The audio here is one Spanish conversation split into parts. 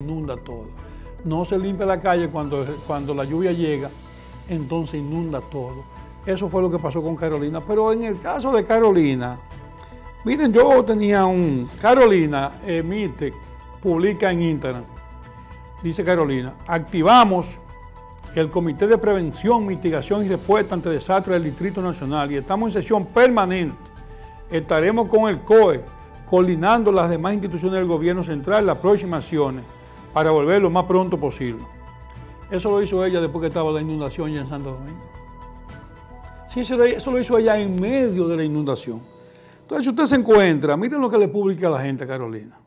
inunda todo. No se limpia la calle cuando la lluvia llega, entonces inunda todo. Eso fue lo que pasó con Carolina. Pero en el caso de Carolina, miren, yo tenía Carolina emite, publica en Instagram, dice Carolina, activamos el Comité de Prevención, Mitigación y Respuesta ante Desastres del Distrito Nacional y estamos en sesión permanente. Estaremos con el COE, coordinando las demás instituciones del gobierno central las próximas acciones para volver lo más pronto posible. Eso lo hizo ella después que estaba la inundación ya en Santo Domingo. Sí, eso lo hizo ella en medio de la inundación. Entonces, si usted se encuentra, miren lo que le publica a la gente a Carolina.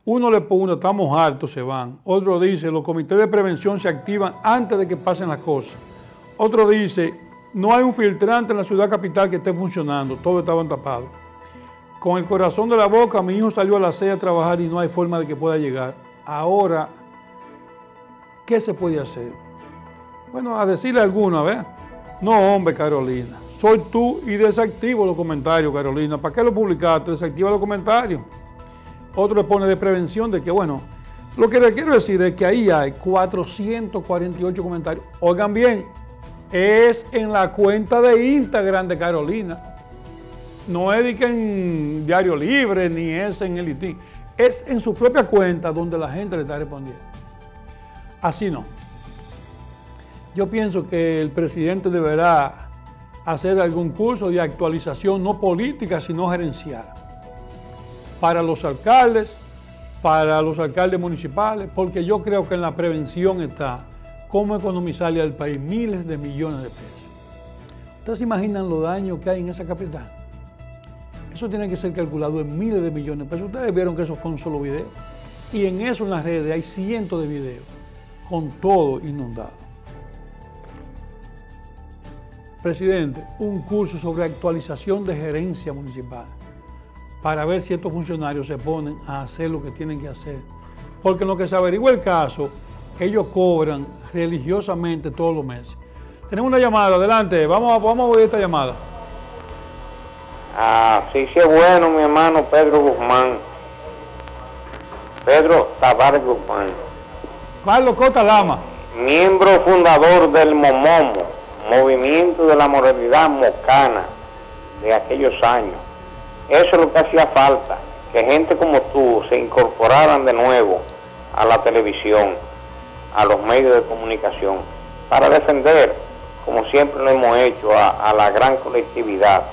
Uno le pone, estamos hartos, se van. Otro dice, los comités de prevención se activan antes de que pasen las cosas. Otro dice, no hay un filtrante en la ciudad capital que esté funcionando, todos estaban tapados. Con el corazón de la boca, mi hijo salió a las 6 a trabajar y no hay forma de que pueda llegar. Ahora, ¿qué se puede hacer? Bueno, a decirle a alguno, a ver. No, hombre, Carolina, soy tú y desactivo los comentarios, Carolina. ¿Para qué lo publicaste? Desactiva los comentarios. Otro le pone de prevención de que, bueno, lo que le quiero decir es que ahí hay 448 comentarios. Oigan bien, es en la cuenta de Instagram de Carolina. No es que en Diario Libre, ni es en el ITIN. Es en su propia cuenta donde la gente le está respondiendo. Así no. Yo pienso que el presidente deberá hacer algún curso de actualización, no política, sino gerencial. Para los alcaldes municipales, porque yo creo que en la prevención está cómo economizarle al país miles de millones de pesos. ¿Ustedes se imaginan los daños que hay en esa capital? Eso tiene que ser calculado en miles de millones de pesos. Ustedes vieron que eso fue un solo video. Y en eso en las redes hay cientos de videos con todo inundado. Presidente, un curso sobre actualización de gerencia municipal para ver si estos funcionarios se ponen a hacer lo que tienen que hacer. Porque en lo que se averigua el caso, ellos cobran religiosamente todos los meses. Tenemos una llamada, adelante, vamos a oír esta llamada. Sí, sí es bueno, mi hermano Pedro Guzmán. Pedro Tavares Guzmán. Carlos Cota Lama. Miembro fundador del MOMOMO, Movimiento de la Moralidad Mocana, de aquellos años. Eso es lo que hacía falta, que gente como tú se incorporaran de nuevo a la televisión, a los medios de comunicación, para defender, como siempre lo hemos hecho, a la gran colectividad,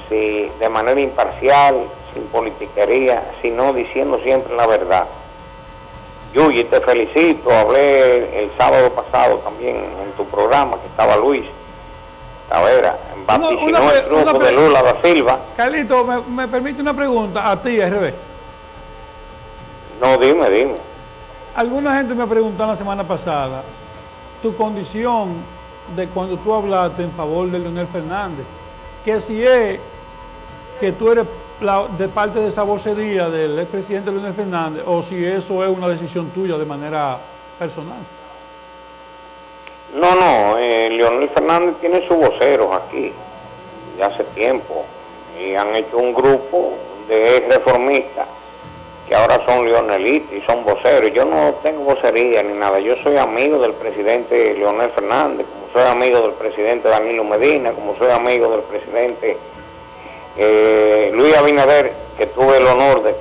sí, de manera imparcial, sin politiquería, sino diciendo siempre la verdad. Yuyi, te felicito, hablé el sábado pasado también en tu programa, que estaba Luis Tavera, vaticinó el triunfo de Lula da Silva. Carlito, ¿me permite una pregunta a ti, RB? No, dime. Alguna gente me preguntó la semana pasada tu condición de cuando tú hablaste en favor de Leonel Fernández, que si es que tú eres de parte de esa vocería del expresidente Leonel Fernández o si eso es una decisión tuya de manera personal. No, Leonel Fernández tiene sus voceros aquí, ya hace tiempo, y han hecho un grupo de reformistas que ahora son leonelitas y son voceros. Yo no tengo vocería ni nada, yo soy amigo del presidente Leonel Fernández, como soy amigo del presidente Danilo Medina, como soy amigo del presidente Luis Abinader, que tuve el honor de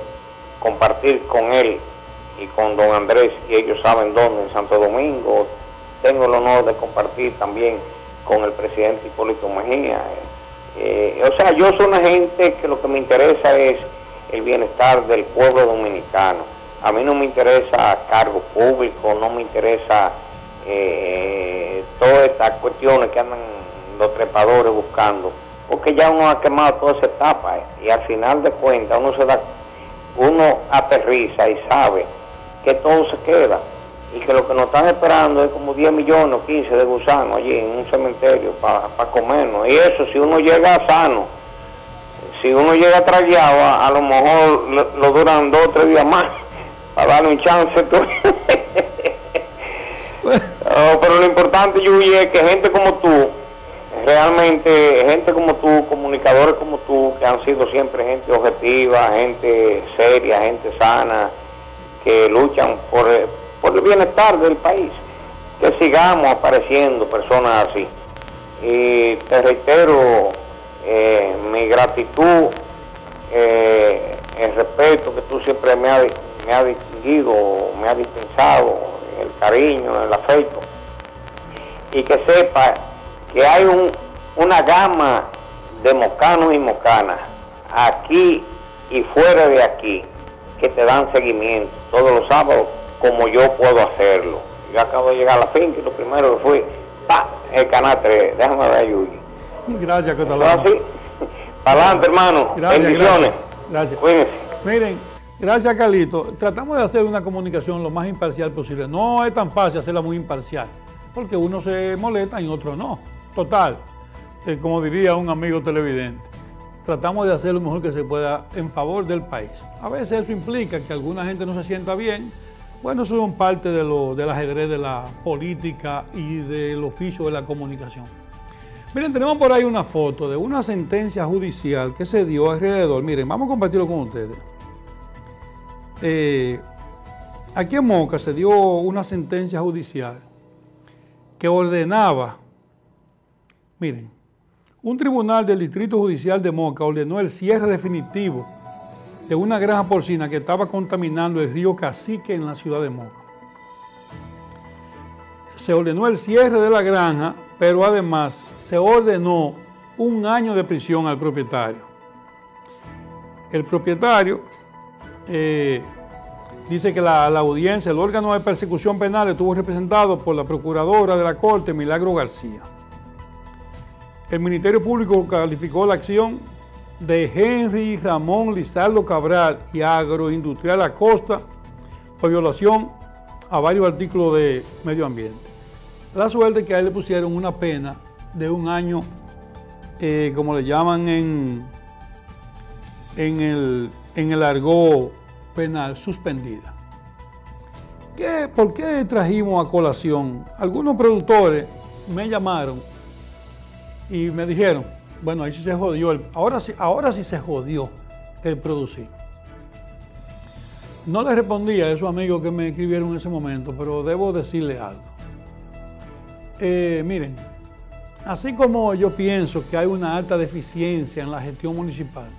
compartir con él y con don Andrés, y ellos saben dónde, en Santo Domingo. Tengo el honor de compartir también con el presidente Hipólito Mejía. O sea, yo soy una gente que lo que me interesa es el bienestar del pueblo dominicano. A mí no me interesa cargo público, no me interesa todas estas cuestiones que andan los trepadores buscando, porque ya uno ha quemado toda esa etapa y al final de cuentas uno aterriza y sabe que todo se queda y que lo que nos están esperando es como 10 millones o 15 de gusanos allí en un cementerio para comernos. Y eso, si uno llega sano, si uno llega tragueado, a lo mejor lo duran 2 o 3 días más para darle un chance. Pero lo importante, Yuyi, es que gente como tú, realmente gente como tú, comunicadores como tú, que han sido siempre gente objetiva, gente seria, gente sana, que luchan por el bienestar del país, que sigamos apareciendo personas así. Y te reitero mi gratitud, el respeto que tú siempre me has distinguido, me has dispensado, el cariño, el afecto, y que sepa que hay una gama de mocanos y mocanas aquí y fuera de aquí que te dan seguimiento todos los sábados como yo puedo hacerlo. Yo acabo de llegar a la finca y lo primero que fui, el canal 3, déjame ver a Yuyi. Gracias, Catalán. Así, para adelante, hermano. Bendiciones. Gracias. Cuídense. Miren, gracias, Carlito. Tratamos de hacer una comunicación lo más imparcial posible. No es tan fácil hacerla muy imparcial, porque uno se molesta y otro no. Total, como diría un amigo televidente, tratamos de hacer lo mejor que se pueda en favor del país. A veces eso implica que alguna gente no se sienta bien. Bueno, eso es parte del ajedrez de la política y del oficio de la comunicación. Miren, tenemos por ahí una foto de una sentencia judicial que se dio alrededor. Miren, vamos a compartirlo con ustedes. Aquí en Moca se dio una sentencia judicial que ordenaba, miren, un tribunal del Distrito Judicial de Moca ordenó el cierre definitivo de una granja porcina que estaba contaminando el río Cacique en la ciudad de Moca. Se ordenó el cierre de la granja, pero además se ordenó 1 año de prisión al propietario. El propietario dice que la audiencia, el órgano de persecución penal, estuvo representado por la procuradora de la Corte, Milagro García. El Ministerio Público calificó la acción de Henry Ramón Lizardo Cabral y Agroindustrial Acosta por violación a varios artículos de medio ambiente. La suerte es que a él le pusieron una pena de 1 año, como le llaman en el argot penal, suspendida. ¿Por qué trajimos a colación? Algunos productores me llamaron y me dijeron, bueno, ahí sí se jodió, ahora sí se jodió el producir. No le respondí a esos amigos que me escribieron en ese momento, pero debo decirle algo. Miren, así como yo pienso que hay una alta deficiencia en la gestión municipal,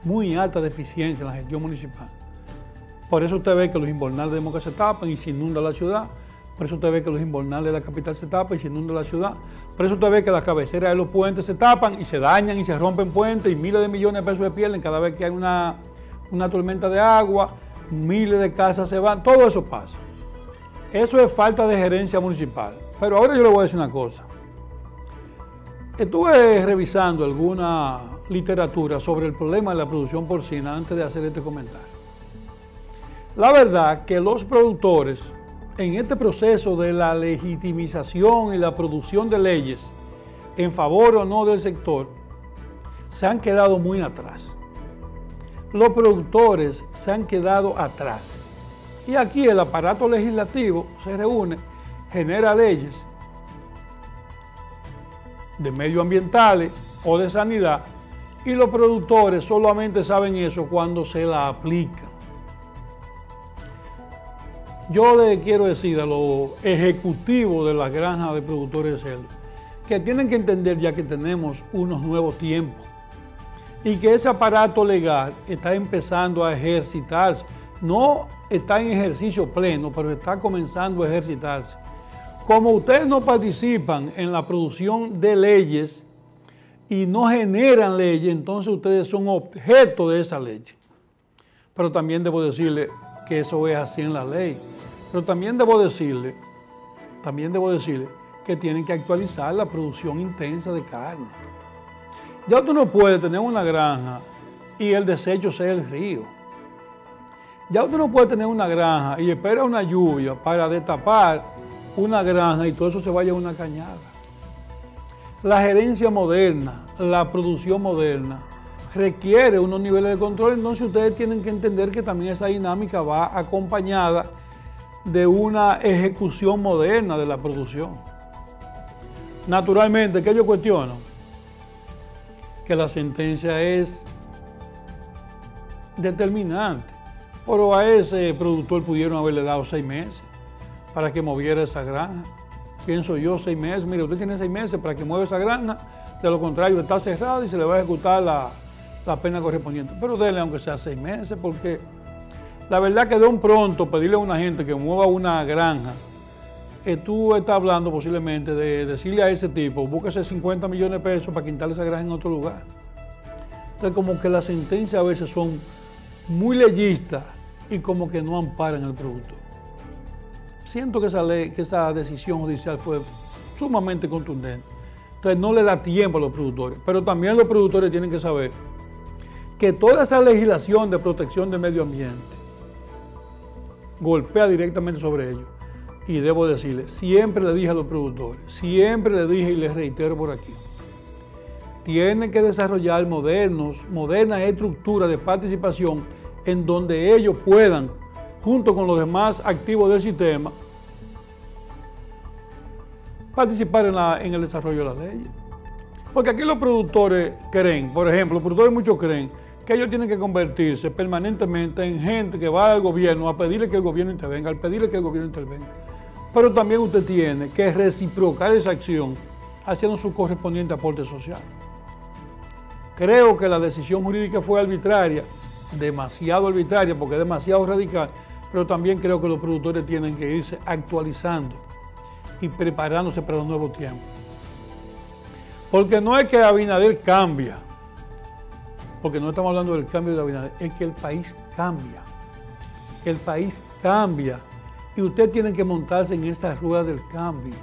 muy alta deficiencia en la gestión municipal, por eso usted ve que los invernales de Moca se tapan y se inunda la ciudad. Por eso usted ve que los invernales de la capital se tapan y se inunda la ciudad. Por eso usted ve que las cabeceras de los puentes se tapan y se dañan y se rompen puentes y miles de millones de pesos se pierden cada vez que hay una tormenta de agua, miles de casas se van, todo eso pasa. Eso es falta de gerencia municipal. Pero ahora yo le voy a decir una cosa. Estuve revisando alguna literatura sobre el problema de la producción porcina antes de hacer este comentario. La verdad que los productores, en este proceso de la legitimización y la producción de leyes en favor o no del sector, se han quedado muy atrás. Los productores se han quedado atrás. Y aquí el aparato legislativo se reúne, genera leyes de medioambientales o de sanidad, y los productores solamente saben eso cuando se la aplican. Yo le quiero decir a los ejecutivos de las granjas de productores de cerdo que tienen que entender ya que tenemos unos nuevos tiempos y que ese aparato legal está empezando a ejercitarse. No está en ejercicio pleno, pero está comenzando a ejercitarse. Como ustedes no participan en la producción de leyes y no generan leyes, entonces ustedes son objeto de esa ley. Pero también debo decirle que eso es así en la ley. Pero también debo decirle que tienen que actualizar la producción intensa de carne. Ya usted no puede tener una granja y el desecho sea el río. Ya usted no puede tener una granja y espera una lluvia para destapar una granja y todo eso se vaya a una cañada. La gerencia moderna, la producción moderna, requiere unos niveles de control, entonces ustedes tienen que entender que también esa dinámica va acompañada de una ejecución moderna de la producción. Naturalmente, ¿qué yo cuestiono? Que la sentencia es determinante, Pero a ese productor pudieron haberle dado 6 meses para que moviera esa granja. Pienso yo, 6 meses. Mire, usted tiene 6 meses para que mueva esa granja. De lo contrario, está cerrada y se le va a ejecutar la pena correspondiente. Pero déle aunque sea 6 meses, porque la verdad que de un pronto pedirle a una gente que mueva una granja, tú estás hablando posiblemente de decirle a ese tipo, búsquese 50 millones de pesos para quitarle esa granja en otro lugar. Entonces como que las sentencias a veces son muy legistas y como que no amparan al productor. Siento que esa decisión judicial fue sumamente contundente. Entonces no le da tiempo a los productores, pero también los productores tienen que saber que toda esa legislación de protección del medio ambiente golpea directamente sobre ellos. Y debo decirle, siempre le dije a los productores, siempre le dije y les reitero por aquí, tienen que desarrollar modernas estructuras de participación en donde ellos puedan, junto con los demás activos del sistema, participar en el desarrollo de las leyes. Porque aquí los productores creen, por ejemplo, los productores muchos creen que ellos tienen que convertirse permanentemente en gente que va al gobierno a pedirle que el gobierno intervenga, al pedirle que el gobierno intervenga. Pero también usted tiene que reciprocar esa acción haciendo su correspondiente aporte social. Creo que la decisión jurídica fue arbitraria, demasiado arbitraria porque es demasiado radical, pero también creo que los productores tienen que irse actualizando y preparándose para los nuevos tiempos. Porque no es que Abinader cambia, porque no estamos hablando del cambio de Abinader, es que el país cambia. El país cambia y usted tiene que montarse en esa rueda del cambio.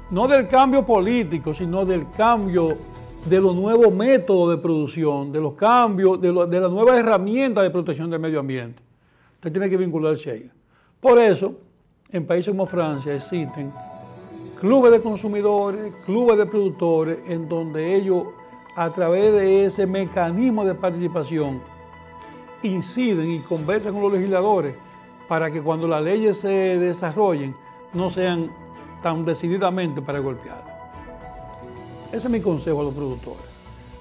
No del cambio político, sino del cambio de los nuevos métodos de producción, de los cambios, de las nuevas herramientas de protección del medio ambiente. Usted tiene que vincularse a ella. Por eso, en países como Francia existen clubes de consumidores, clubes de productores, en donde ellos, a través de ese mecanismo de participación, inciden y conversan con los legisladores para que cuando las leyes se desarrollen no sean tan decididamente para golpear. Ese es mi consejo a los productores.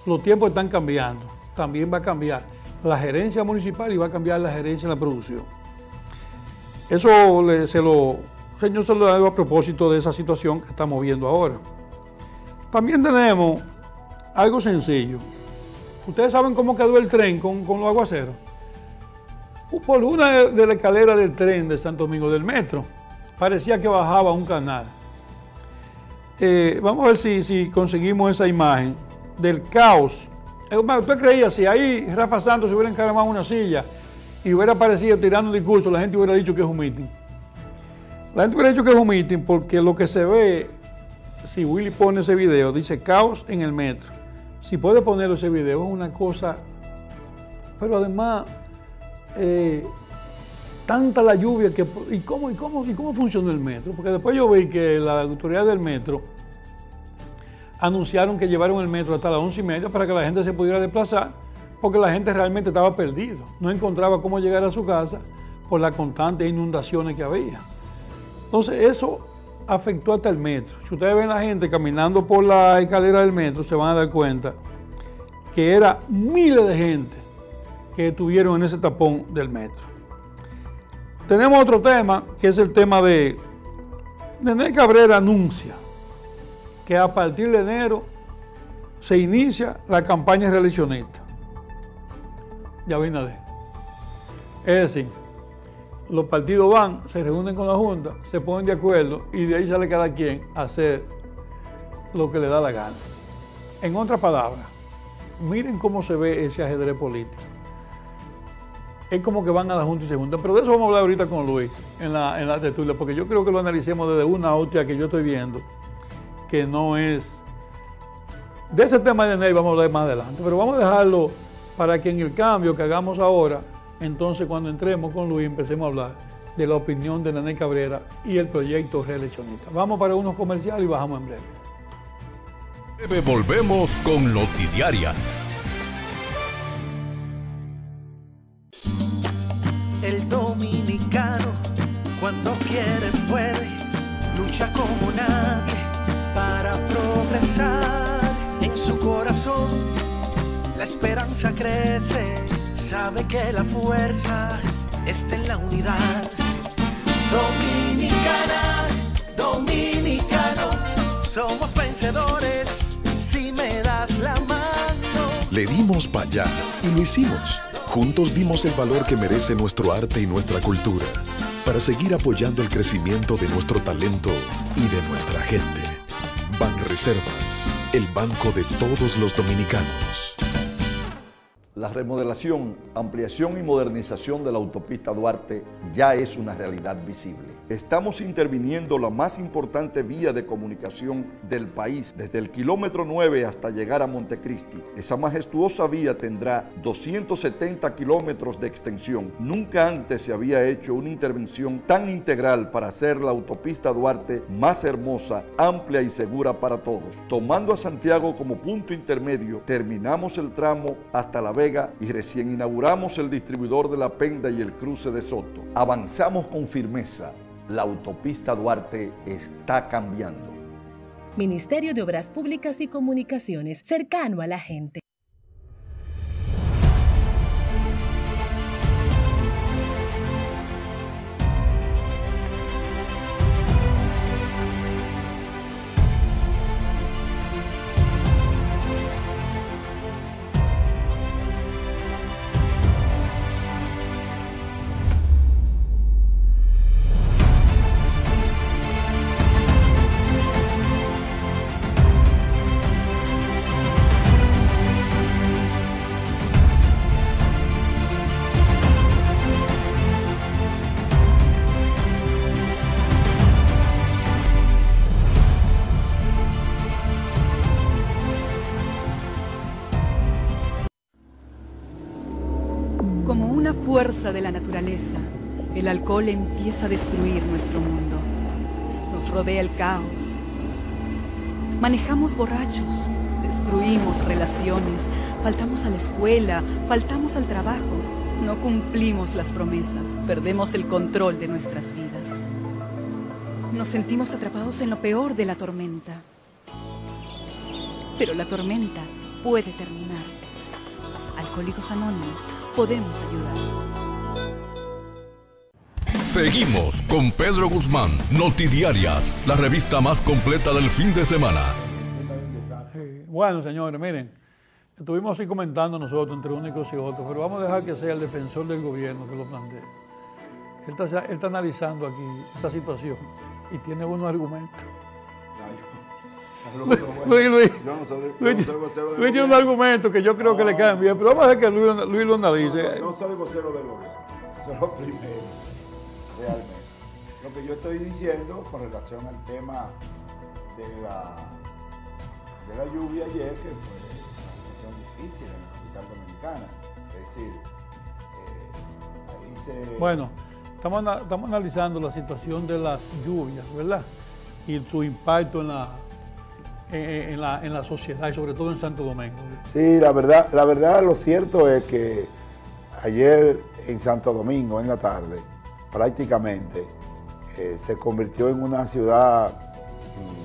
Los tiempos están cambiando, también va a cambiar la gerencia municipal y va a cambiar la gerencia en la producción. Eso señor, se lo digo a propósito de esa situación que estamos viendo ahora. También tenemos algo sencillo. Ustedes saben cómo quedó el tren con los aguaceros. Por una de las escaleras del tren de Santo Domingo del metro, parecía que bajaba un canal. Vamos a ver si conseguimos esa imagen del caos. ¿Usted creía si ahí Rafa Santos se hubiera encaramado una silla y hubiera aparecido tirando un discurso, la gente hubiera dicho que es un mitin? La gente hubiera dicho que es un mitin porque lo que se ve, si Willy pone ese video, dice caos en el metro. Si puede poner ese video, es una cosa, pero además, tanta la lluvia que, ¿y cómo funciona el metro? Porque después yo vi que la autoridad del metro anunciaron que llevaron el metro hasta las 11:30 para que la gente se pudiera desplazar, porque la gente realmente estaba perdida, no encontraba cómo llegar a su casa por las constantes inundaciones que había. Entonces eso afectó hasta el metro. Si ustedes ven la gente caminando por la escalera del metro, se van a dar cuenta que era miles de gente que estuvieron en ese tapón del metro. Tenemos otro tema, que es el tema de Nene Cabrera anuncia que a partir de enero se inicia la campaña reeleccionista de Abinader. Es decir, los partidos van, se reúnen con la Junta, se ponen de acuerdo y de ahí sale cada quien a hacer lo que le da la gana. En otras palabras, miren cómo se ve ese ajedrez político. Es como que van a la Junta y se juntan. Pero de eso vamos a hablar ahorita con Luis en la tertulia, porque yo creo que lo analicemos desde una óptica que yo estoy viendo, que no es... De ese tema de Ney vamos a hablar más adelante, pero vamos a dejarlo para que en el cambio que hagamos ahora, entonces cuando entremos con Luis empecemos a hablar de la opinión de Nene Cabrera y el proyecto reeleccionista. Vamos para unos comerciales y bajamos en breve. Volvemos con Noticiarias. El dominicano, cuando quiere puede, lucha como nadie para progresar. En su corazón la esperanza crece, sabe que la fuerza está en la unidad. Dominicana, dominicano, somos vencedores si me das la mano. Le dimos para allá y lo hicimos. Juntos dimos el valor que merece nuestro arte y nuestra cultura para seguir apoyando el crecimiento de nuestro talento y de nuestra gente. Banreservas, el banco de todos los dominicanos. La remodelación, ampliación y modernización de la autopista Duarte ya es una realidad visible. Estamos interviniendo la más importante vía de comunicación del país, desde el kilómetro 9 hasta llegar a Montecristi. Esa majestuosa vía tendrá 270 kilómetros de extensión. Nunca antes se había hecho una intervención tan integral para hacer la autopista Duarte más hermosa, amplia y segura para todos. Tomando a Santiago como punto intermedio, terminamos el tramo hasta La Vega y recién inauguramos el distribuidor de La Penda y el cruce de Soto. Avanzamos con firmeza. La autopista Duarte está cambiando. Ministerio de Obras Públicas y Comunicaciones, cercano a la gente. Como una fuerza de la naturaleza, el alcohol empieza a destruir nuestro mundo. Nos rodea el caos. Manejamos borrachos, destruimos relaciones, faltamos a la escuela, faltamos al trabajo, no cumplimos las promesas, perdemos el control de nuestras vidas. Nos sentimos atrapados en lo peor de la tormenta. Pero la tormenta puede terminar. Alcohólicos Anónimos, podemos ayudar. Seguimos con Pedro Guzmán, Notidiarias, la revista más completa del fin de semana. Bueno, señores, miren, estuvimos así comentando nosotros entre unos y otros, pero vamos a dejar que sea el defensor del gobierno que lo plantee. Él está analizando aquí esa situación y tiene buenos argumentos. Luis tiene un argumento que yo creo que le caen bien, pero vamos a dejar que Luis lo analice. No soy vocero del gobierno, eso es lo primero, realmente. Lo que yo estoy diciendo con relación al tema de la lluvia ayer, que fue una situación difícil en la capital dominicana. Es decir, ahí se... Bueno, estamos analizando la situación de las lluvias, ¿verdad? Y su impacto en la sociedad y sobre todo en Santo Domingo. Sí, la verdad, lo cierto es que ayer en Santo Domingo, en la tarde, prácticamente se convirtió en una ciudad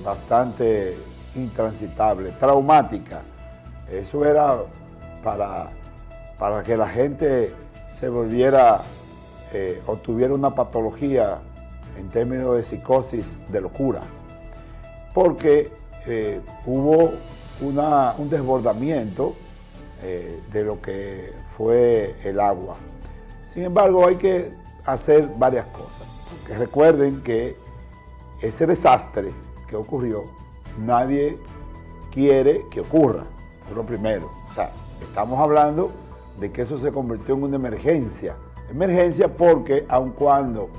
bastante intransitable, traumática. Eso era para que la gente se volviera o tuviera una patología en términos de psicosis, de locura, porque hubo un desbordamiento de lo que fue el agua. Sin embargo, hay que hacer varias cosas. Porque recuerden que ese desastre que ocurrió, nadie quiere que ocurra. Eso es lo primero. O sea, estamos hablando de que eso se convirtió en una emergencia. Emergencia porque aun cuando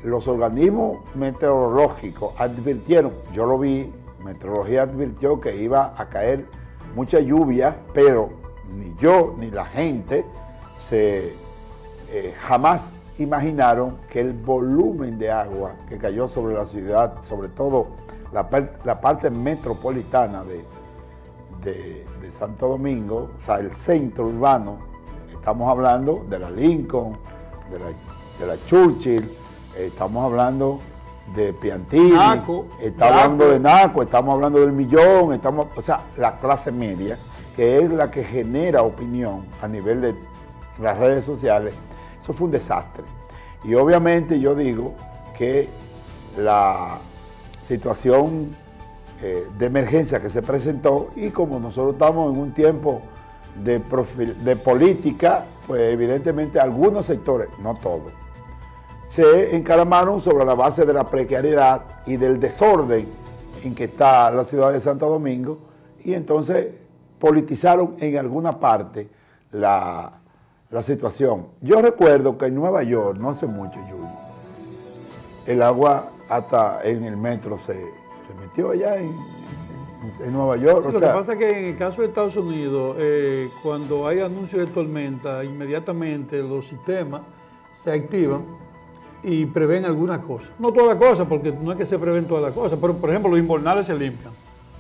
los organismos meteorológicos advirtieron, yo lo vi, Meteorología advirtió que iba a caer mucha lluvia, pero ni yo ni la gente jamás imaginaron que el volumen de agua que cayó sobre la ciudad, sobre todo la parte metropolitana de Santo Domingo, o sea, el centro urbano, estamos hablando de la Lincoln, de la Churchill, estamos hablando de Piantini, estamos hablando de Naco, estamos hablando del Millón, o sea, la clase media, que es la que genera opinión a nivel en las redes sociales, eso fue un desastre. Y obviamente yo digo que la situación de emergencia que se presentó, y como nosotros estamos en un tiempo de política, pues evidentemente algunos sectores, no todos, se encaramaron sobre la base de la precariedad y del desorden en que está la ciudad de Santo Domingo, y entonces politizaron en alguna parte la situación. Yo recuerdo que en Nueva York, no hace mucho, el agua hasta en el metro se metió allá en Nueva York. Sí, lo que pasa es que en el caso de Estados Unidos, cuando hay anuncios de tormenta, inmediatamente los sistemas se activan y prevén algunas cosas. No todas las cosas, porque no es que se prevén todas las cosas, pero por ejemplo los invernales se limpian,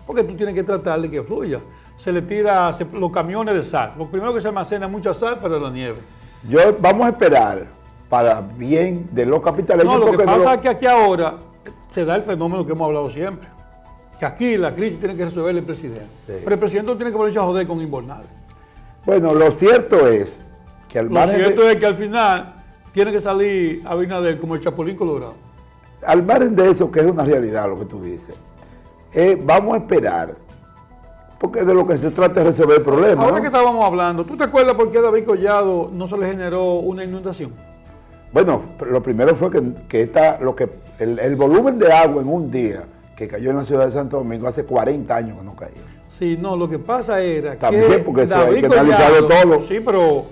porque tú tienes que tratar de que fluya. Se le tira los camiones de sal. Lo primero que se almacena mucha sal para la nieve. Vamos a esperar para bien de los capitaleños. No, lo que pasa es que aquí ahora se da el fenómeno que hemos hablado siempre, que aquí la crisis tiene que resolver el presidente. Sí. Pero el presidente no tiene que ponerse a joder con invernales. Bueno, lo cierto es que al final tiene que salir Abinader como el Chapulín Colorado. Al margen de eso, que es una realidad lo que tú dices, vamos a esperar, porque de lo que se trata es resolver el problema. Ahora que estábamos hablando, ¿tú te acuerdas por qué a David Collado no se le generó una inundación? Bueno, lo primero fue que el volumen de agua en un día que cayó en la ciudad de Santo Domingo hace 40 años que no caía. Sí, no, lo que pasa era también que porque hay que analizarlo todo. Sí, pero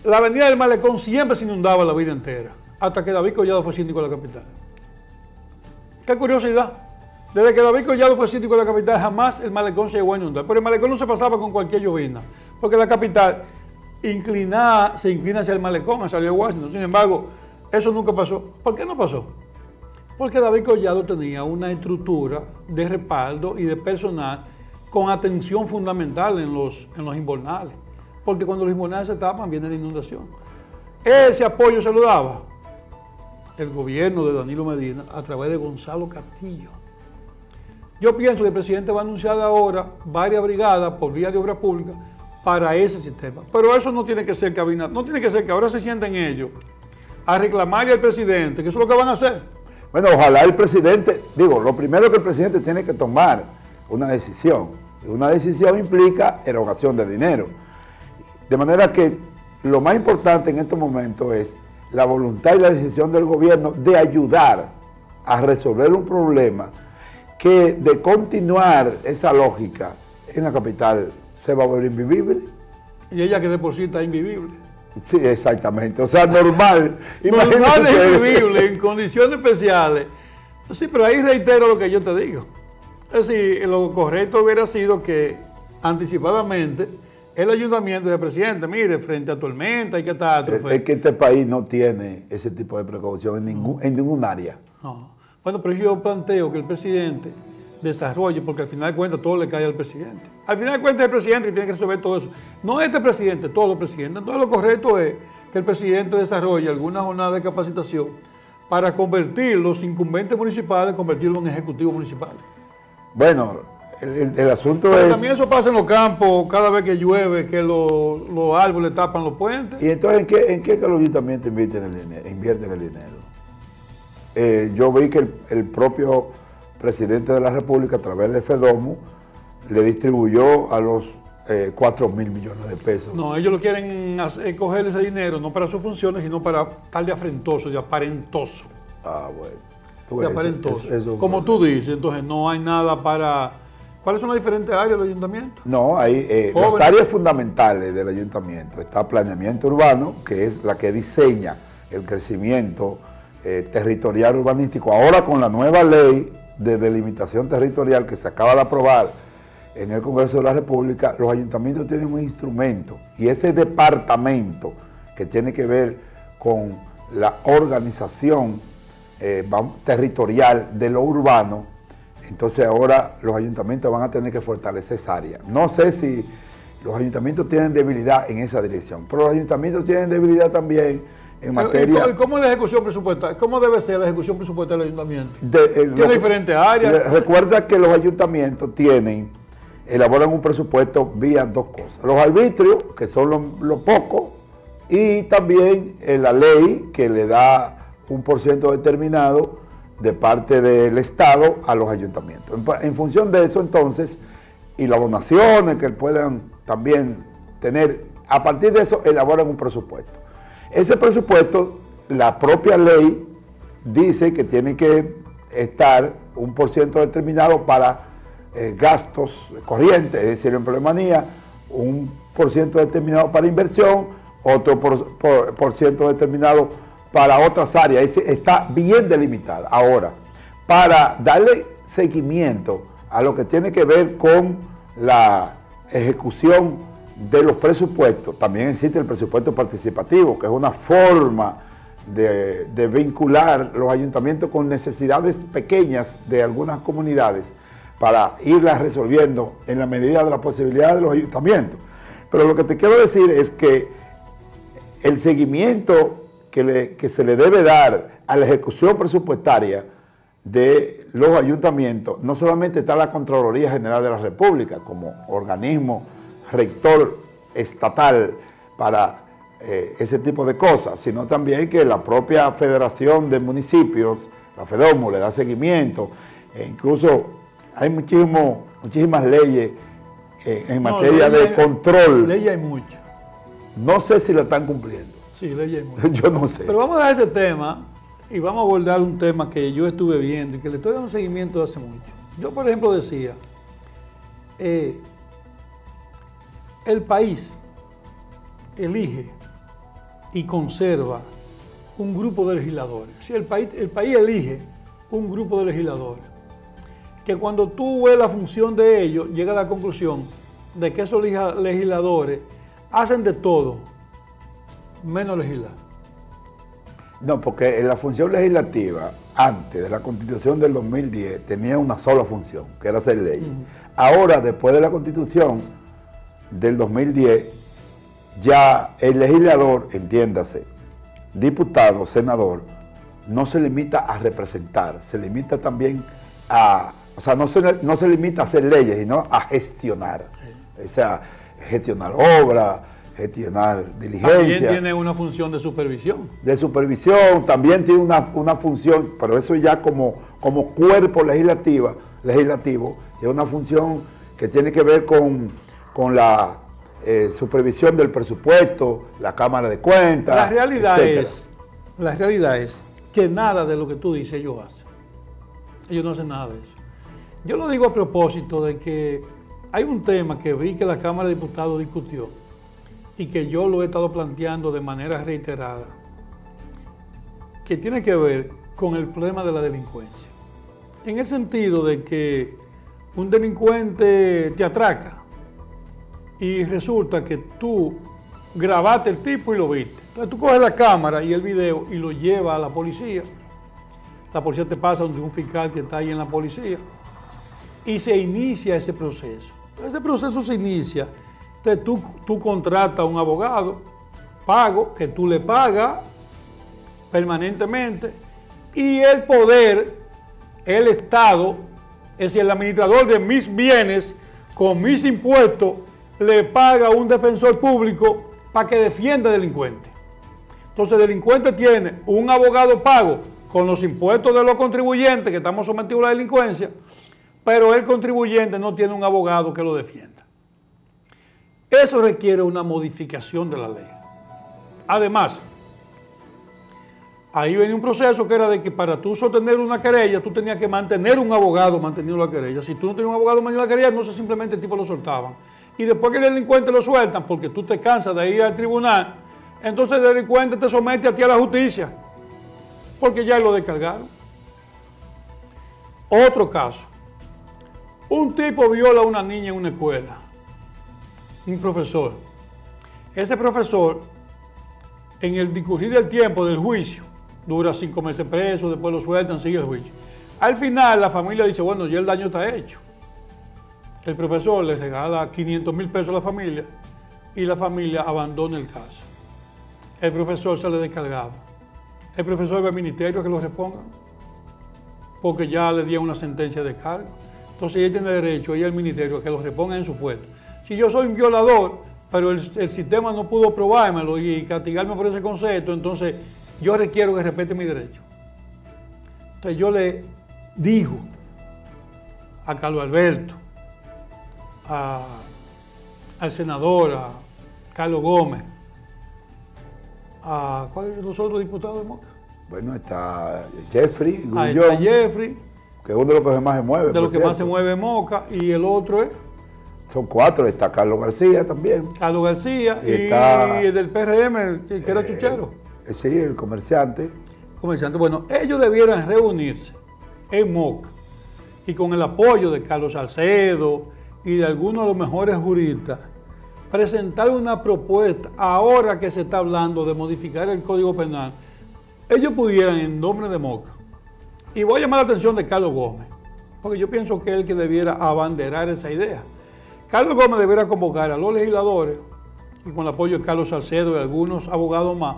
la avenida del Malecón siempre se inundaba la vida entera, hasta que David Collado fue síndico de la capital. Qué curiosidad. Desde que David Collado fue síndico de la capital, jamás el Malecón se llegó a inundar. Pero el Malecón no se pasaba con cualquier llovina, porque la capital se inclina hacia el Malecón, hacia el Washington. Sin embargo, eso nunca pasó. ¿Por qué no pasó? Porque David Collado tenía una estructura de respaldo y de personal con atención fundamental en los invernales. Porque cuando los invernales se tapan, viene la inundación. Ese apoyo se lo daba el gobierno de Danilo Medina a través de Gonzalo Castillo. Yo pienso que el presidente va a anunciar ahora varias brigadas por vía de obra pública para ese sistema. Pero eso no tiene que ser no tiene que ser que ahora se sienten ellos a reclamarle al presidente, que eso es lo que van a hacer. Bueno, ojalá el presidente, lo primero que el presidente tiene que tomar una decisión. Una decisión implica erogación de dinero. De manera que lo más importante en estos momentos es la voluntad y la decisión del gobierno de ayudar a resolver un problema que de continuar esa lógica en la capital se va a volver invivible. Y ella que de por sí está invivible. Sí, exactamente. O sea, normal. Normal es invivible en condiciones especiales. Sí, pero ahí reitero lo que yo te digo. Es decir, lo correcto hubiera sido que anticipadamente el ayuntamiento y el presidente, mire, frente a tormenta y catástrofe. Es que este país no tiene ese tipo de precaución en ningún área. No. Bueno, pero yo planteo que el presidente desarrolle, porque al final de cuentas todo le cae al presidente. Al final de cuentas es el presidente que tiene que resolver todo eso. No este presidente, todos los presidentes. Entonces lo correcto es que el presidente desarrolle alguna jornada de capacitación para convertir los incumbentes municipales, convertirlos en ejecutivos municipales. Bueno, el asunto pero es... también eso pasa en los campos, cada vez que llueve, que los árboles tapan los puentes. ¿Y entonces en qué los ayuntamientos invierten el dinero? Yo vi que el propio presidente de la República, a través de FEDOMO, le distribuyó a los 4.000 millones de pesos. No, ellos lo quieren coger ese dinero, no para sus funciones, sino para estar de afrentoso, de aparentoso. Ah, bueno. De aparentoso. Eso, como tú dices, entonces no hay nada para... ¿Cuáles son las diferentes áreas del ayuntamiento? No, hay las áreas fundamentales del ayuntamiento. Está planeamiento urbano, que es la que diseña el crecimiento territorial urbanístico. Ahora con la nueva ley de delimitación territorial que se acaba de aprobar en el Congreso de la República, los ayuntamientos tienen un instrumento y ese departamento que tiene que ver con la organización territorial de lo urbano, entonces ahora los ayuntamientos van a tener que fortalecer esa área. No sé si los ayuntamientos tienen debilidad en esa dirección, pero los ayuntamientos tienen debilidad también en materia... ¿Cómo es la ejecución presupuestaria? ¿Cómo debe ser la ejecución presupuestaria del ayuntamiento? ¿Tiene diferentes áreas? Recuerda que los ayuntamientos elaboran un presupuesto vía dos cosas. Los arbitrios, que son lo poco, y también la ley que le da un % determinado de parte del Estado a los ayuntamientos. En función de eso, entonces, y las donaciones que puedan también tener, a partir de eso elaboran un presupuesto. Ese presupuesto, la propia ley dice que tiene que estar un % determinado para gastos corrientes, es decir, empleomanía, un % determinado para inversión, otro por ciento determinado para otras áreas. Está bien delimitada. Ahora, para darle seguimiento a lo que tiene que ver con la ejecución de los presupuestos, también existe el presupuesto participativo, que es una forma de vincular los ayuntamientos con necesidades pequeñas de algunas comunidades para irlas resolviendo en la medida de la posibilidad de los ayuntamientos. Pero lo que te quiero decir es que el seguimiento que se le debe dar a la ejecución presupuestaria de los ayuntamientos, no solamente está la Contraloría General de la República como organismo rector estatal para ese tipo de cosas, sino también que la propia Federación de Municipios, la FEDOMO, le da seguimiento, e incluso hay muchísimas leyes en materia de control. Leyes hay muchas. No sé si la están cumpliendo. Sí, leyes hay muchas. Yo no sé. Pero vamos a dejar ese tema y vamos a abordar un tema que yo estuve viendo y que le estoy dando seguimiento de hace mucho. Yo, por ejemplo, decía, el país elige y conserva un grupo de legisladores. Si el país elige un grupo de legisladores, que cuando tú ves la función de ellos, llega a la conclusión de que esos legisladores hacen de todo, menos legislar. No, porque en la función legislativa, antes de la Constitución del 2010, tenía una sola función, que era hacer leyes. Ahora, después de la Constitución del 2010, ya el legislador, entiéndase, diputado, senador, no se limita a representar, se limita también a, o sea, no se limita a hacer leyes, sino a gestionar. O sea, gestionar obras, gestionar diligencia. También tiene una función de supervisión. De supervisión, también tiene una función, pero eso ya como cuerpo legislativo, es una función que tiene que ver con la supervisión del presupuesto, la Cámara de Cuentas. La realidad es que nada de lo que tú dices ellos hacen. Ellos no hacen nada de eso. Yo lo digo a propósito de que hay un tema que vi que la Cámara de Diputados discutió y que yo lo he estado planteando de manera reiterada, que tiene que ver con el problema de la delincuencia. En el sentido de que un delincuente te atraca y resulta que tú grabaste el tipo y lo viste. Entonces tú coges la cámara y el video y lo llevas a la policía. La policía te pasa donde un fiscal que está ahí en la policía y se inicia ese proceso. Entonces ese proceso se inicia. Entonces tú contratas a un abogado pago, que tú le pagas permanentemente, y el poder, el Estado, es decir, el administrador de mis bienes, con mis impuestos, le paga a un defensor público para que defienda al delincuente. Entonces el delincuente tiene un abogado pago con los impuestos de los contribuyentes que estamos sometidos a la delincuencia, pero el contribuyente no tiene un abogado que lo defienda. Eso requiere una modificación de la ley. Además, ahí venía un proceso que era de que para tú sostener una querella, tú tenías que mantener un abogado manteniendo la querella. Si tú no tenías un abogado manteniendo la querella, no se simplemente el tipo lo soltaban. Y después que el delincuente lo sueltan, porque tú te cansas de ir al tribunal, entonces el delincuente te somete a ti a la justicia, porque ya lo descargaron. Otro caso. Un tipo viola a una niña en una escuela. Un profesor. Ese profesor, en el discurrir del tiempo del juicio, dura 5 meses preso, después lo sueltan, sigue el juicio. Al final la familia dice, bueno, ya el daño está hecho. El profesor le regala 500,000 pesos a la familia y la familia abandona el caso. El profesor sale descargado. El profesor va al ministerio a que lo repongan, porque ya le dieron una sentencia de cargo. Entonces él tiene derecho a ir al ministerio a que lo repongan en su puesto. Si yo soy un violador, pero el sistema no pudo probármelo y castigarme por ese concepto, entonces yo requiero que respete mi derecho. Entonces yo le digo a Carlos Alberto, al senador, a Carlos Gómez, ¿cuáles son los otros diputados de Moca? Bueno, está Jeffrey, Está Jeffrey, que es uno de los que más se mueve. De los que más se mueve en Moca, y el otro es... Son 4, está Carlos García también. Carlos García y el del PRM, el que era chuchero. Sí, el comerciante. Bueno, ellos debieran reunirse en Moca y con el apoyo de Carlos Salcedo y de algunos de los mejores juristas, presentar una propuesta, ahora que se está hablando de modificar el Código Penal, ellos pudieran en nombre de Moca, y voy a llamar la atención de Carlos Gómez, porque yo pienso que es el que debiera abanderar esa idea. Carlos Gómez debiera convocar a los legisladores, y con el apoyo de Carlos Salcedo y algunos abogados más,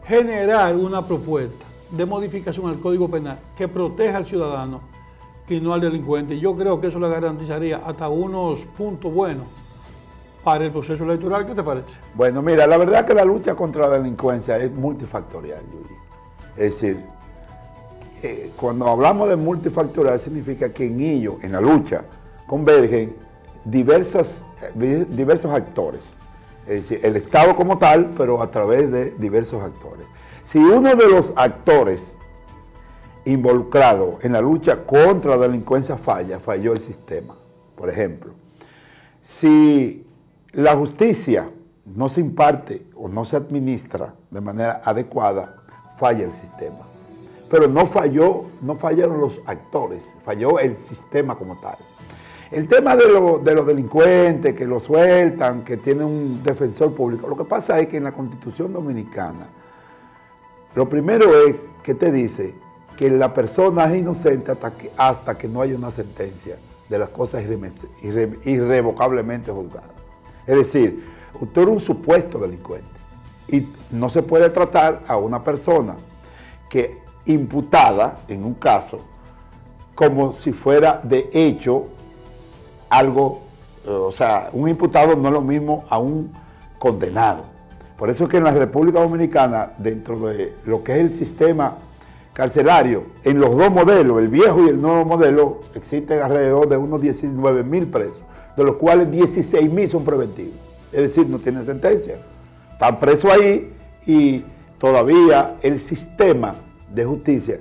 generar una propuesta de modificación al Código Penal que proteja al ciudadano y no al delincuente. Yo creo que eso le garantizaría hasta unos puntos buenos para el proceso electoral. ¿Qué te parece? Bueno, mira, la verdad que la lucha contra la delincuencia es multifactorial, Yuri. Es decir, cuando hablamos de multifactorial significa que en ello, en la lucha, convergen diversos actores. Es decir, el Estado como tal, pero a través de diversos actores. Si uno de los actores involucrados en la lucha contra la delincuencia falló el sistema. Por ejemplo, si la justicia no se imparte o no se administra de manera adecuada, falla el sistema. Pero no fallaron los actores, falló el sistema como tal. El tema de los delincuentes que lo sueltan, que tienen un defensor público, lo que pasa es que en la Constitución Dominicana, lo primero es que te dice que la persona es inocente hasta que no haya una sentencia de las cosas irrevocablemente juzgadas. Es decir, usted es un supuesto delincuente y no se puede tratar a una persona que imputada en un caso como si fuera de hecho algo, o sea, un imputado no es lo mismo a un condenado. Por eso es que en la República Dominicana, dentro de lo que es el sistema carcelario, en los dos modelos, el viejo y el nuevo modelo, existen alrededor de unos 19.000 presos, de los cuales 16.000 son preventivos. Es decir, no tienen sentencia. Están presos ahí y todavía el sistema de justicia,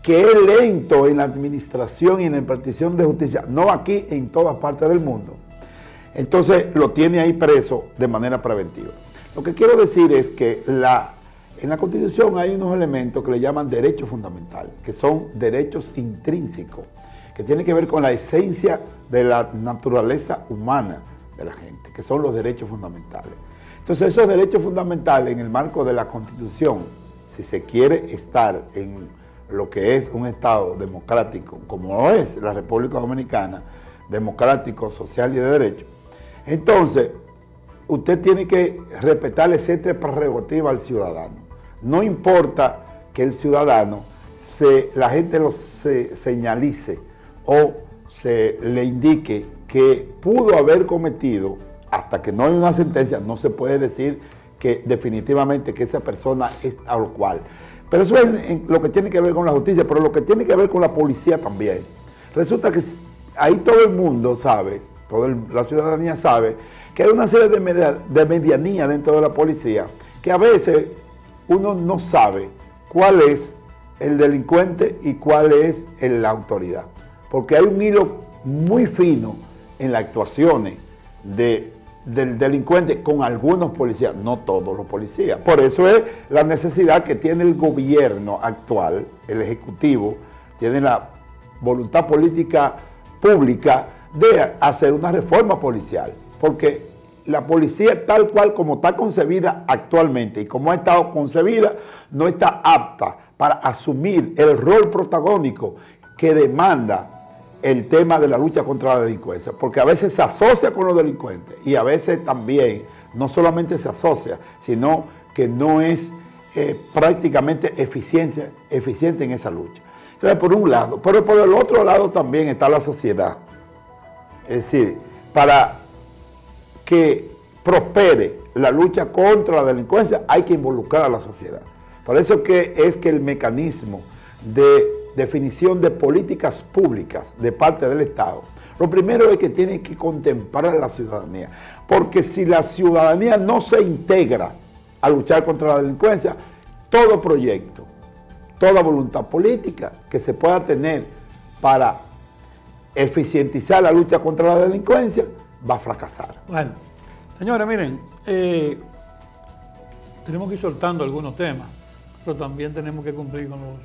que es lento en la administración y en la impartición de justicia, no aquí, en todas partes del mundo, entonces lo tiene ahí preso de manera preventiva. Lo que quiero decir es que en la Constitución hay unos elementos que le llaman derechos fundamentales, que son derechos intrínsecos, que tienen que ver con la esencia de la naturaleza humana de la gente, que son los derechos fundamentales. Entonces esos derechos fundamentales en el marco de la Constitución, si se quiere estar en lo que es un Estado democrático, como es la República Dominicana, democrático, social y de derecho, entonces usted tiene que respetarle esa prerrogativa al ciudadano. No importa que el ciudadano, la gente lo señalice o se le indique que pudo haber cometido, hasta que no hay una sentencia, no se puede decir que definitivamente que esa persona es tal cual. Pero eso es lo que tiene que ver con la justicia, pero lo que tiene que ver con la policía también. Resulta que ahí todo el mundo sabe, toda la ciudadanía sabe, que hay una serie de medianía dentro de la policía, que a veces uno no sabe cuál es el delincuente y cuál es la autoridad. Porque hay un hilo muy fino en las actuaciones del delincuente con algunos policías, no todos los policías. Por eso es la necesidad que tiene el gobierno actual, el Ejecutivo, tiene la voluntad política pública de hacer una reforma policial, porque la policía tal cual como está concebida actualmente y como ha estado concebida, no está apta para asumir el rol protagónico que demanda el tema de la lucha contra la delincuencia, porque a veces se asocia con los delincuentes y a veces también no solamente se asocia, sino que no es prácticamente eficiente en esa lucha. Entonces, por un lado, pero por el otro lado también está la sociedad. Es decir, para que prospere la lucha contra la delincuencia, hay que involucrar a la sociedad. Por eso es que el mecanismo de definición de políticas públicas de parte del Estado, lo primero es que tiene que contemplar a la ciudadanía, porque si la ciudadanía no se integra a luchar contra la delincuencia, todo proyecto, toda voluntad política que se pueda tener para eficientizar la lucha contra la delincuencia va a fracasar. Bueno, señores, miren, tenemos que ir soltando algunos temas, pero también tenemos que cumplir con los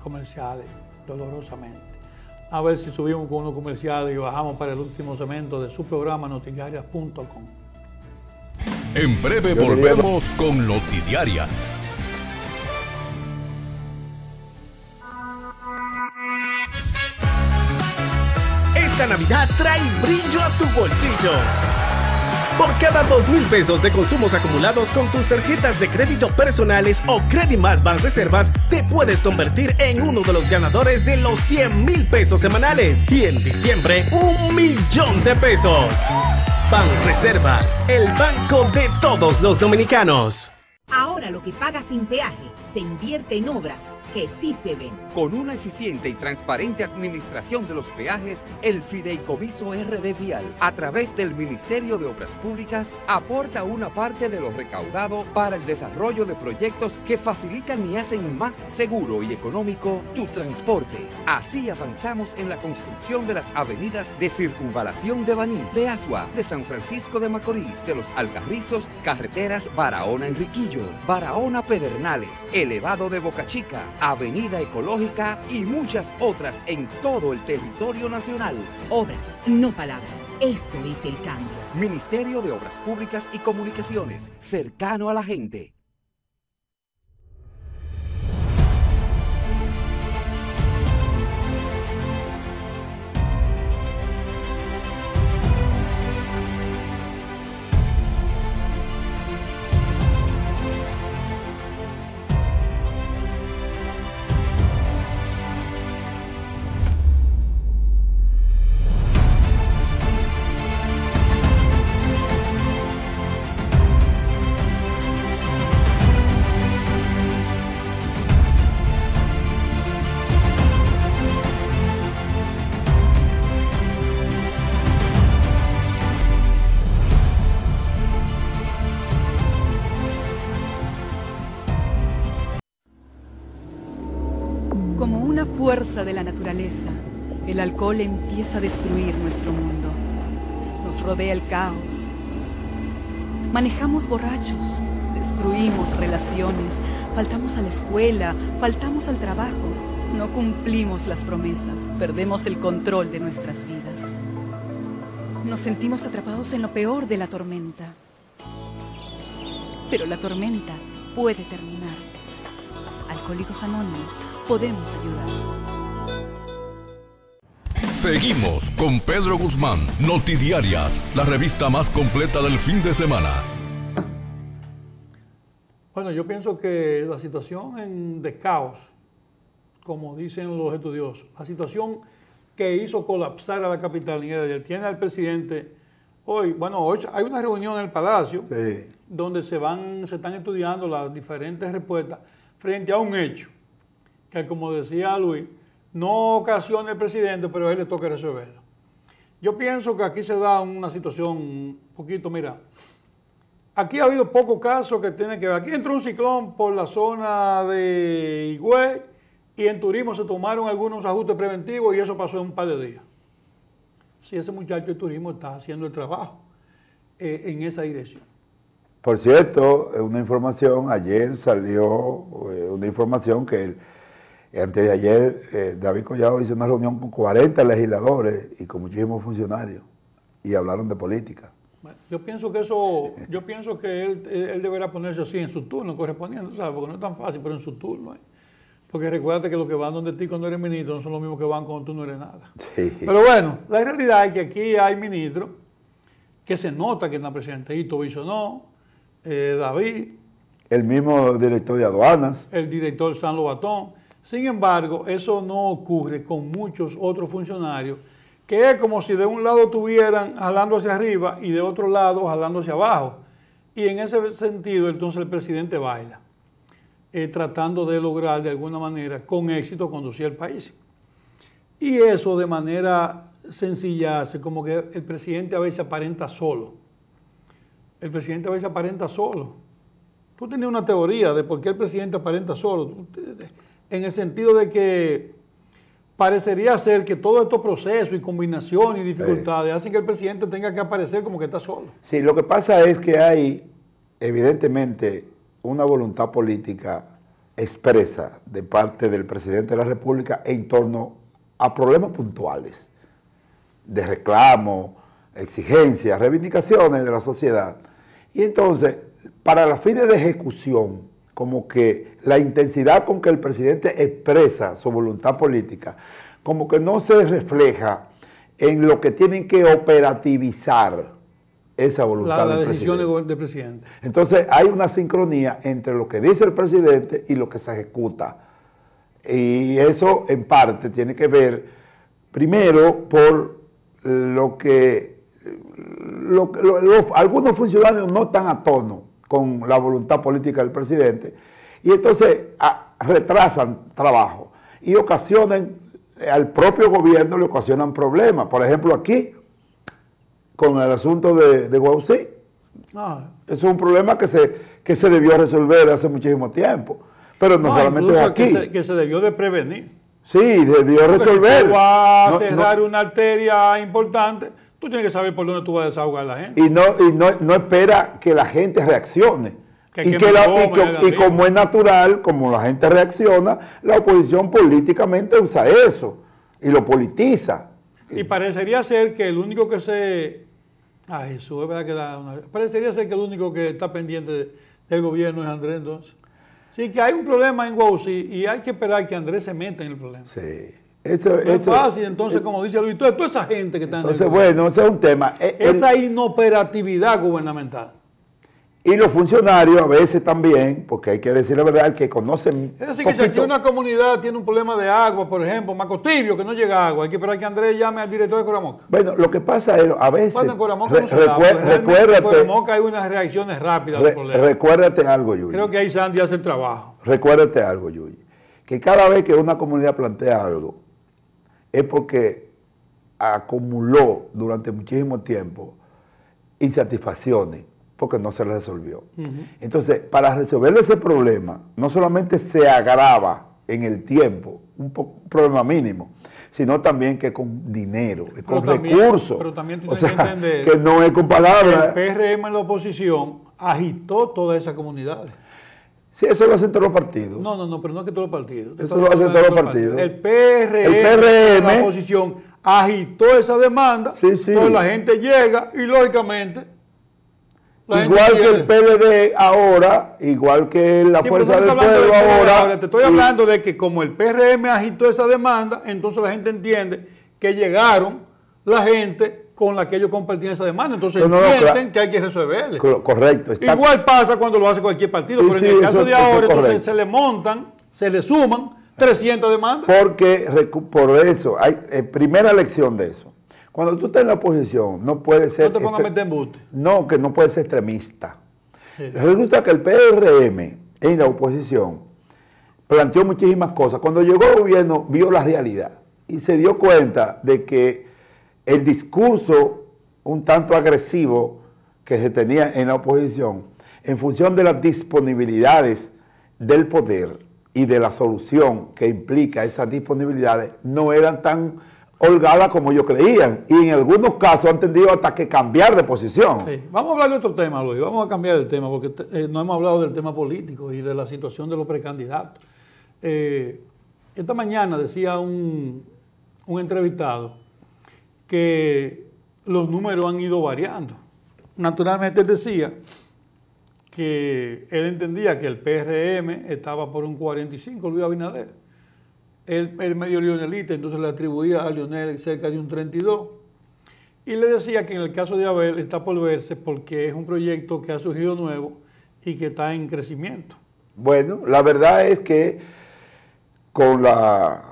comerciales, dolorosamente. A ver si subimos con unos comerciales y bajamos para el último segmento de su programa noticiarias.com. En breve volvemos con Noticiarias. Esta Navidad trae brillo a tu bolsillo. Por cada 2,000 pesos de consumos acumulados con tus tarjetas de crédito personales o Credimás Banreservas, te puedes convertir en uno de los ganadores de los 100,000 pesos semanales. Y en diciembre, 1,000,000 de pesos. Banreservas, el banco de todos los dominicanos. Ahora lo que pagas sin peaje se invierte en obras que sí se ven. Con una eficiente y transparente administración de los peajes, el Fideicomiso RD Vial, a través del Ministerio de Obras Públicas, aporta una parte de lo recaudado para el desarrollo de proyectos que facilitan y hacen más seguro y económico tu transporte. Así avanzamos en la construcción de las avenidas de Circunvalación de Baní, de Asua, de San Francisco de Macorís, de Los Alcarrizos, carreteras Barahona-Enriquillo, Barahona-Pedernales, elevado de Boca Chica, Avenida Ecológica y muchas otras en todo el territorio nacional. Obras, no palabras. Esto es el cambio. Ministerio de Obras Públicas y Comunicaciones, cercano a la gente. Como una fuerza de la naturaleza, el alcohol empieza a destruir nuestro mundo. Nos rodea el caos. Manejamos borrachos, destruimos relaciones, faltamos a la escuela, faltamos al trabajo, no cumplimos las promesas, perdemos el control de nuestras vidas. Nos sentimos atrapados en lo peor de la tormenta. Pero la tormenta puede terminar. Alcohólicos Anónimos, podemos ayudar. Seguimos con Pedro Guzmán, Notidiarias, la revista más completa del fin de semana. Bueno, yo pienso que la situación de caos, como dicen los estudiosos, la situación que hizo colapsar a la capital y ayer tiene al presidente hoy, hoy hay una reunión en el Palacio, sí, donde se están estudiando las diferentes respuestas frente a un hecho que, como decía Luis, no ocasiona el presidente, pero a él le toca resolverlo. Yo pienso que aquí se da una situación un poquito, mira, aquí ha habido pocos casos que tienen que ver. Aquí entró un ciclón por la zona de Higüey y en turismo se tomaron algunos ajustes preventivos y eso pasó en un par de días. Sí, ese muchacho de turismo está haciendo el trabajo en esa dirección. Por cierto, una información, ayer salió una información que antes de ayer David Collado hizo una reunión con 40 legisladores y con muchísimos funcionarios y hablaron de política. Bueno, yo pienso que él deberá ponerse así en su turno correspondiente, ¿sabes? Porque no es tan fácil, pero en su turno. Porque recuérdate que los que van donde ti cuando eres ministro no son los mismos que van cuando tú no eres nada. Sí. Pero bueno, la realidad es que aquí hay ministros que se nota que en la presidenta Hito Bisonó, David. El mismo director de aduanas. El director San Lobatón. Sin embargo, eso no ocurre con muchos otros funcionarios, que es como si de un lado estuvieran jalando hacia arriba y de otro lado jalando hacia abajo. Y en ese sentido, entonces el presidente baila, tratando de lograr de alguna manera, con éxito, conducir al país. Y eso de manera sencilla hace como que el presidente a veces aparenta solo. El presidente a veces aparenta solo. Tú tenías una teoría de por qué el presidente aparenta solo, en el sentido de que parecería ser que todos estos procesos y combinaciones y dificultades hacen que el presidente tenga que aparecer como que está solo. Sí, lo que pasa es que hay evidentemente una voluntad política expresa de parte del presidente de la República en torno a problemas puntuales de reclamo, exigencias, reivindicaciones de la sociedad. Y entonces, para los fines de ejecución, como que la intensidad con que el presidente expresa su voluntad política, como que no se refleja en lo que tienen que operativizar esa voluntad la del decisión presidente. del presidente. Entonces hay una sincronía entre lo que dice el presidente y lo que se ejecuta. Y eso en parte tiene que ver, primero, por lo que algunos funcionarios no están a tono con la voluntad política del presidente y entonces retrasan trabajo y ocasionan, al propio gobierno le ocasionan problemas. Por ejemplo, aquí, con el asunto de Guausí. Eso es un problema que se debió resolver hace muchísimo tiempo. Pero no solamente es aquí. Que se debió de prevenir. Sí, debió resolver. Si tú vas a cerrar una arteria importante, tú tienes que saber por dónde tú vas a desahogar a la gente. Y no espera que la gente reaccione. Y como es natural, como la gente reacciona, la oposición políticamente usa eso y lo politiza. Y parecería ser que el único que Jesús, es verdad que parecería ser que el único que está pendiente del gobierno es Andrés, entonces. Sí, que hay un problema en Guausí y hay que esperar que Andrés se meta en el problema. Sí. Eso es fácil, entonces, como dice Luis, toda esa gente que está en el gobierno. Bueno, ese es un tema. Esa inoperatividad gubernamental. Y los funcionarios a veces también, porque hay que decir la verdad, que conocen... Es decir, que si aquí una comunidad tiene un problema de agua, por ejemplo, Macotibio, que no llega agua, hay que esperar que Andrés llame al director de Coramoca. Bueno, lo que pasa es, a veces... Cuando en Coramoca no se da, recuérdate, en Coramoca hay unas reacciones rápidas al problema. Recuérdate algo, Yuyi. Creo que ahí Sandy hace el trabajo. Recuérdate algo, Yuyi, que cada vez que una comunidad plantea algo, es porque acumuló durante muchísimo tiempo insatisfacciones, porque no se resolvió. Entonces, para resolver ese problema, no solamente se agrava en el tiempo, un problema mínimo, sino también que con dinero, con recursos. Pero también tú tienes que entender que no es con palabras. El PRM en la oposición agitó todas esas comunidades. Sí, eso lo hacen todos los partidos. No, pero no es que todos los partidos. Eso lo hacen todos los partidos. El PRM en la oposición agitó esa demanda, entonces la gente llega y lógicamente... Igual que el PLD ahora, igual que la Fuerza del Pueblo ahora. Te estoy hablando de que como el PRM agitó esa demanda, entonces la gente entiende que llegaron la gente con la que ellos compartían esa demanda. Entonces entienden que hay que resolverle. Correcto. Igual pasa cuando lo hace cualquier partido, pero en el caso de ahora entonces se le montan, se le suman 300 demandas. Porque por eso, hay primera lección de eso. Cuando tú estás en la oposición, no puedes ser... No te pongas a meter embuste. No, que no puedes ser extremista. Sí. Resulta que el PRM en la oposición planteó muchísimas cosas. Cuando llegó al gobierno, vio la realidad y se dio cuenta de que el discurso un tanto agresivo que se tenía en la oposición, en función de las disponibilidades del poder y de la solución que implica esas disponibilidades, no eran tan holgada como ellos creían, y en algunos casos han tenido hasta que cambiar de posición. Sí. Vamos a hablar de otro tema, Luis, vamos a cambiar el tema, porque no hemos hablado del tema político y de la situación de los precandidatos. Esta mañana decía un entrevistado que los números han ido variando. Naturalmente él decía que él entendía que el PRM estaba por un 45, Luis Abinader. Él medio leonelita, entonces le atribuía a Leonel cerca de un 32. Y le decía que en el caso de Abel está por verse porque es un proyecto que ha surgido nuevo y que está en crecimiento. Bueno, la verdad es que con la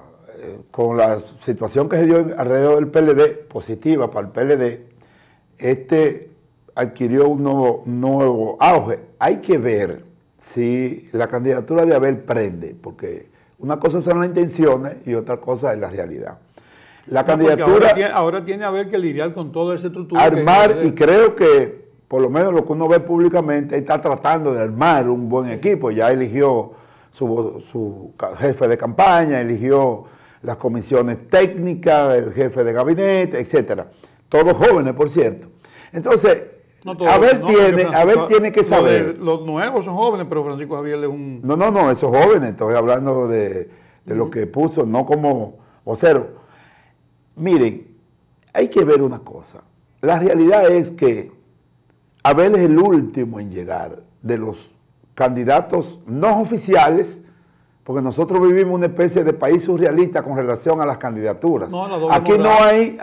situación que se dio alrededor del PLD, positiva para el PLD, adquirió un nuevo auge. Hay que ver si la candidatura de Abel prende, porque una cosa son las intenciones y otra cosa es la realidad. La candidatura... Ahora tiene Abel que lidiar con toda esa estructura. Armar, y creo que, por lo menos lo que uno ve públicamente, está tratando de armar un buen equipo. Ya eligió su jefe de campaña, eligió las comisiones técnicas, el jefe de gabinete, etcétera. Todos jóvenes, por cierto. Entonces, Abel tiene que saber. Los nuevos son jóvenes, pero Francisco Javier es un... No, esos jóvenes, estoy hablando de lo que puso, no como vocero. Miren, hay que ver una cosa. La realidad es que Abel es el último en llegar de los candidatos no oficiales, porque nosotros vivimos una especie de país surrealista con relación a las candidaturas. Aquí no hay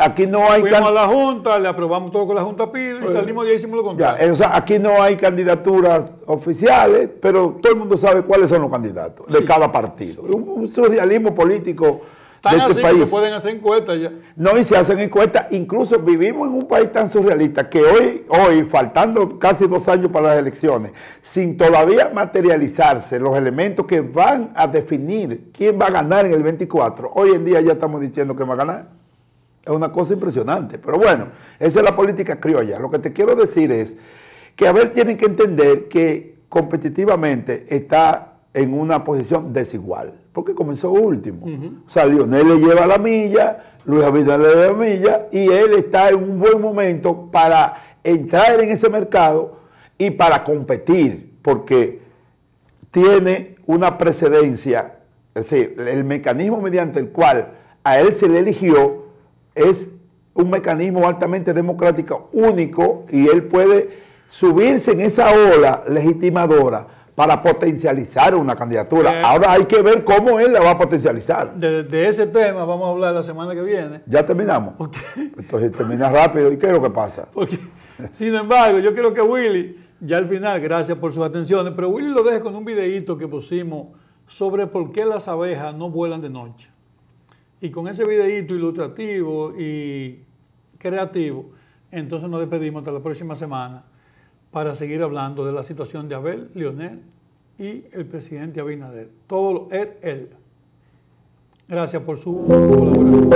fuimos a la Junta, le aprobamos todo con la Junta Pido y salimos de ahí y hicimos lo contrario. O sea, aquí no hay candidaturas oficiales, pero todo el mundo sabe cuáles son los candidatos de cada partido. Un surrealismo político de este país. Se pueden hacer encuestas ya. No, y se hacen encuestas. Incluso vivimos en un país tan surrealista que hoy, faltando casi 2 años para las elecciones, sin todavía materializarse los elementos que van a definir quién va a ganar en el 24, hoy en día ya estamos diciendo que va a ganar. Es una cosa impresionante. Pero bueno, esa es la política criolla. Lo que te quiero decir es que Abel tiene que entender que competitivamente está en una posición desigual, porque comenzó último. O sea, Leonel le lleva la milla, Luis Abinader le lleva la milla, y él está en un buen momento para entrar en ese mercado y para competir, porque tiene una precedencia, es decir, el mecanismo mediante el cual a él se le eligió es un mecanismo altamente democrático, único, y él puede subirse en esa ola legitimadora para potencializar una candidatura. Ahora hay que ver cómo él la va a potencializar. De ese tema vamos a hablar la semana que viene. ¿Ya terminamos? Entonces termina rápido. ¿Y qué es lo que pasa? Porque, sin embargo, yo quiero que Willy, ya al final, gracias por sus atenciones, pero Willy lo deje con un videíto que pusimos sobre por qué las abejas no vuelan de noche. Y con ese videíto ilustrativo y creativo, entonces nos despedimos hasta la próxima semana para seguir hablando de la situación de Abel, Leonel y el presidente Abinader. Todo él. Gracias por su colaboración.